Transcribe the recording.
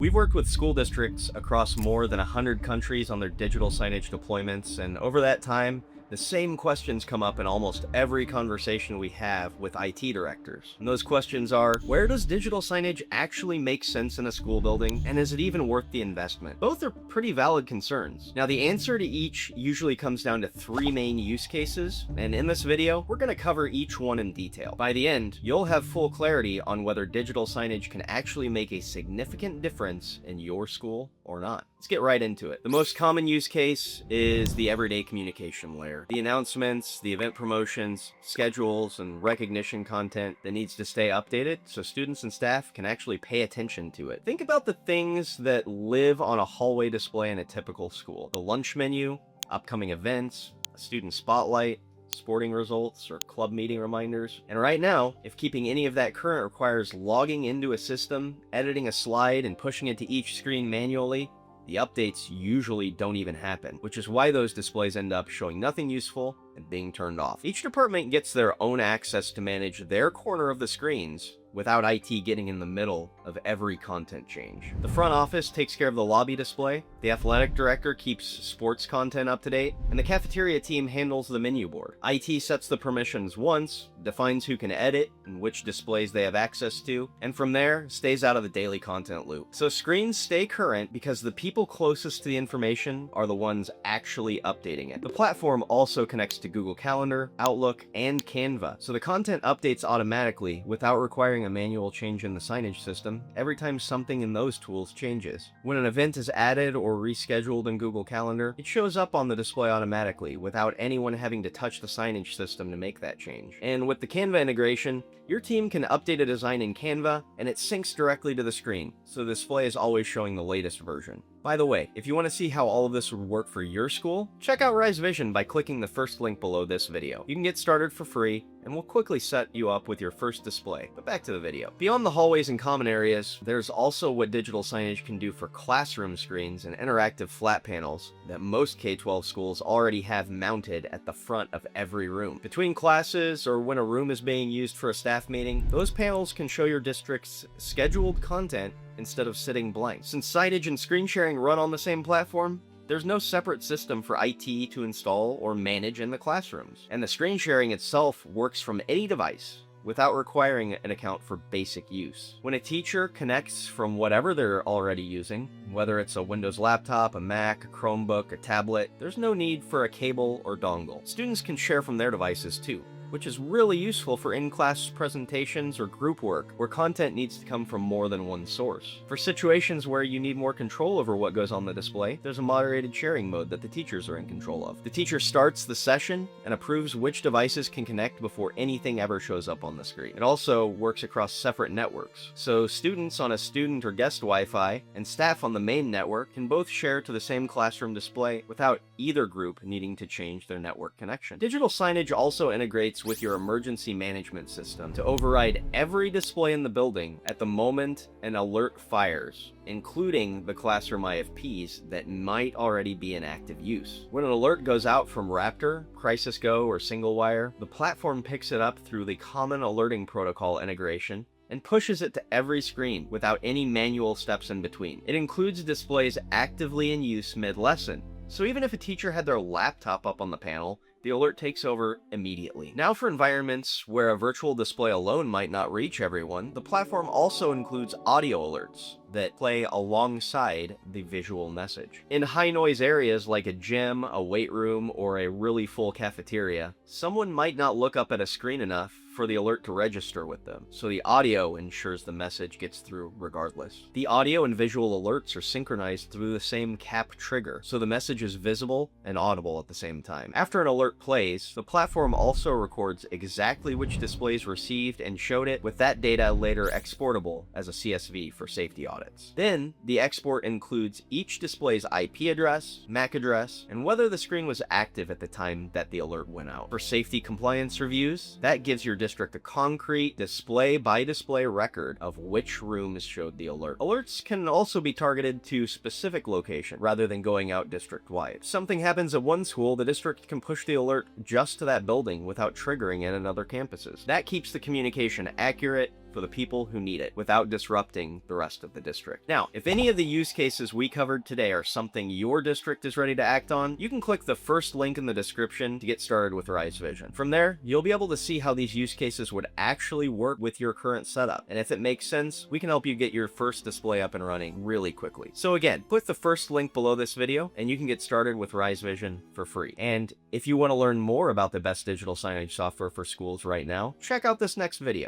We've worked with school districts across more than 100 countries on their digital signage deployments, and over that time, the same questions come up in almost every conversation we have with IT directors. And those questions are, where does digital signage actually make sense in a school building, and is it even worth the investment? Both are pretty valid concerns. Now, the answer to each usually comes down to three main use cases, and in this video, we're going to cover each one in detail. By the end, you'll have full clarity on whether digital signage can actually make a significant difference in your school or not. Let's get right into it. The most common use case is the everyday communication layer. The announcements, the event promotions, schedules, and recognition content that needs to stay updated so students and staff can actually pay attention to it. Think about the things that live on a hallway display in a typical school. The lunch menu, upcoming events, a student spotlight, sporting results, or club meeting reminders. And right now, if keeping any of that current requires logging into a system, editing a slide, and pushing it to each screen manually, the updates usually don't even happen, which is why those displays end up showing nothing useful and being turned off. Each department gets their own access to manage their corner of the screens without IT getting in the middle of every content change. The front office takes care of the lobby display, the athletic director keeps sports content up to date, and the cafeteria team handles the menu board. IT sets the permissions once, defines who can edit and which displays they have access to, and from there, stays out of the daily content loop. So screens stay current because the people closest to the information are the ones actually updating it. The platform also connects to Google Calendar, Outlook, and Canva, so the content updates automatically without requiring a manual change in the signage system every time something in those tools changes. When an event is added or rescheduled in Google Calendar, it shows up on the display automatically without anyone having to touch the signage system to make that change. And with the Canva integration, your team can update a design in Canva and it syncs directly to the screen, so the display is always showing the latest version. By the way, if you want to see how all of this would work for your school, check out Rise Vision by clicking the first link below this video. You can get started for free, and we'll quickly set you up with your first display. But back to the video. Beyond the hallways and common areas, there's also what digital signage can do for classroom screens and interactive flat panels that most K-12 schools already have mounted at the front of every room. Between classes or when a room is being used for a staff meeting, those panels can show your district's scheduled content instead of sitting blank. Since signage and screen sharing run on the same platform, there's no separate system for IT to install or manage in the classrooms. And the screen sharing itself works from any device without requiring an account for basic use. When a teacher connects from whatever they're already using, whether it's a Windows laptop, a Mac, a Chromebook, a tablet, there's no need for a cable or dongle. Students can share from their devices too, which is really useful for in-class presentations or group work where content needs to come from more than one source. For situations where you need more control over what goes on the display, there's a moderated sharing mode that the teachers are in control of. The teacher starts the session and approves which devices can connect before anything ever shows up on the screen. It also works across separate networks, so students on a student or guest Wi-Fi and staff on the main network can both share to the same classroom display without either group needing to change their network connection. Digital signage also integrates with your emergency management system to override every display in the building at the moment an alert fires, including the classroom IFPs that might already be in active use. When an alert goes out from Raptor, Crisis Go, or Single Wire, the platform picks it up through the common alerting protocol integration and pushes it to every screen without any manual steps in between. It includes displays actively in use mid-lesson, so even if a teacher had their laptop up on the panel, the alert takes over immediately. Now for environments where a virtual display alone might not reach everyone, the platform also includes audio alerts that play alongside the visual message. In high noise areas like a gym, a weight room, or a really full cafeteria, someone might not look up at a screen enough for the alert to register with them, so the audio ensures the message gets through regardless. The audio and visual alerts are synchronized through the same cap trigger, so the message is visible and audible at the same time. After an alert plays, the platform also records exactly which displays received and showed it, with that data later exportable as a CSV for safety audits. Then, the export includes each display's IP address, MAC address, and whether the screen was active at the time that the alert went out. For safety compliance reviews, that gives your district a concrete display-by-display record of which rooms showed the alert. Alerts can also be targeted to specific location rather than going out district-wide. If something happens at one school, the district can push the alert just to that building without triggering it at other campuses. That keeps the communication accurate for the people who need it without disrupting the rest of the district. Now, if any of the use cases we covered today are something your district is ready to act on, you can click the first link in the description to get started with Rise Vision. From there, you'll be able to see how these use cases would actually work with your current setup, and if it makes sense, we can help you get your first display up and running really quickly. So again, click the first link below this video and you can get started with Rise Vision for free. And if you want to learn more about the best digital signage software for schools right now, check out this next video.